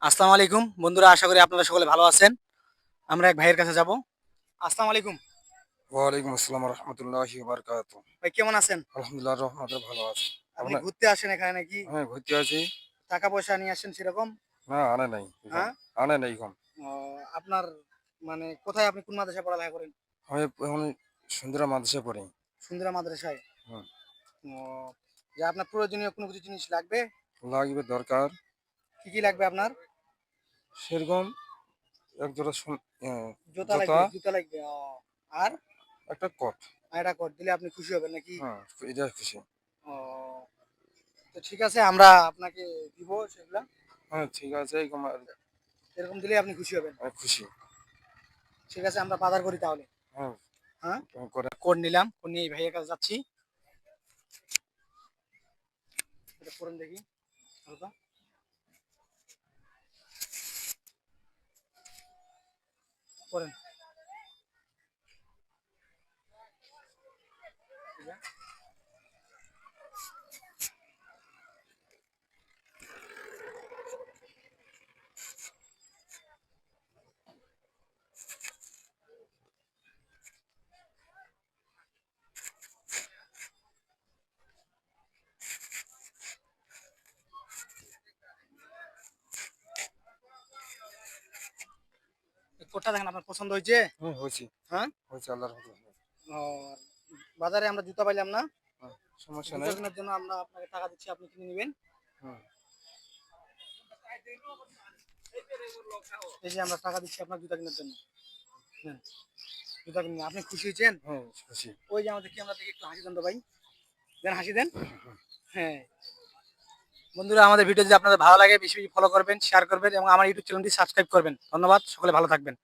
আসসালামু আলাইকুম বন্ধুরা, আশা করি আপনারা সকলে ভালো আছেন। আমরা এক ভাইয়ের কাছে যাব। আসসালামু আলাইকুম। ওয়ালাইকুম আসসালাম রহমতুল্লাহি বারকাতু। ভাই কেমন আছেন? আলহামদুলিল্লাহ রহমতে ভালো আছি। আপনি আপনার? ঘুরতে আসেন এখানে নাকি? হ্যাঁ, ঘুরতে আছি। টাকা পয়সা নিয়ে আসেন সেরকম? না, আনে নাই এখন। হ্যাঁ? আনে নাই এখন। ও, আপনার মানে কোথায়, আপনি কোন মাদ্রাসায় পড়ালেখা করেন? আমি এখন সুন্দরা মাদ্রাসায় পড়ি। সুন্দরা মাদ্রাসায়। হুম। ও, যে আপনার প্রয়োজনীয় কোনো কিছু জিনিস লাগবে? লাগবে দরকার। কি কি লাগবে আপনার? সেরকম এক জোড়া জুতা জুতা, লাগবে, জুতা লাগবে। ও, আর একটা কোট। এটা কোট দিলে আপনি খুশি হবেন নাকি? হ্যাঁ, এটা খুশি। ও, তো ঠিক আছে, আমরা আপনাকে দিব সেগুলা। হ্যাঁ, ঠিক আছে। এরকম দিলে আপনি খুশি হবেন। আমি খুশি। ঠিক আছে, আমরা বাজার করি তাহলে। হ্যাঁ, হ্যাঁ, করে। কোড নিলাম, কোড নিয়ে এই ভাইয়ের কাছে যাচ্ছি। এটা পড়েন দেখি হালকা। পড়েন। ঠিক আছে? এই কোডটা দেখেন, আপনার পছন্দ হয়েছে? হ্যাঁ, হয়েছি। হ্যাঁ। হয়েছে আল্লাহর রহমতে। ও, বাজারে আমরা জুতা পাইলাম না। হ্যাঁ, সমস্যা জুতা নেই। কেনার জন্য আমরা আপনাকে টাকা দিচ্ছি, আপনি কিনে নেবেন। হুম। এই যে আমরা টাকা দিচ্ছি আপনার জুতা কেনার জন্য। হ্যাঁ, জুতা কিনে আপনি খুশি হয়েছেন? হ্যাঁ, খুশি। ওই যে আমাদের ক্যামেরা থেকে একটু হাসি দেন তো ভাই। দেন, হাসি দেন। হ্যাঁ, বন্ধুরা, আমাদের ভিডিও যদি আপনাদের ভালো লাগে বেশি বেশি ফলো করবেন, শেয়ার করবেন এবং আমার ইউটিউব চ্যানেলটি সাবস্ক্রাইব করবেন। ধন্যবাদ, সকলে ভালো থাকবেন।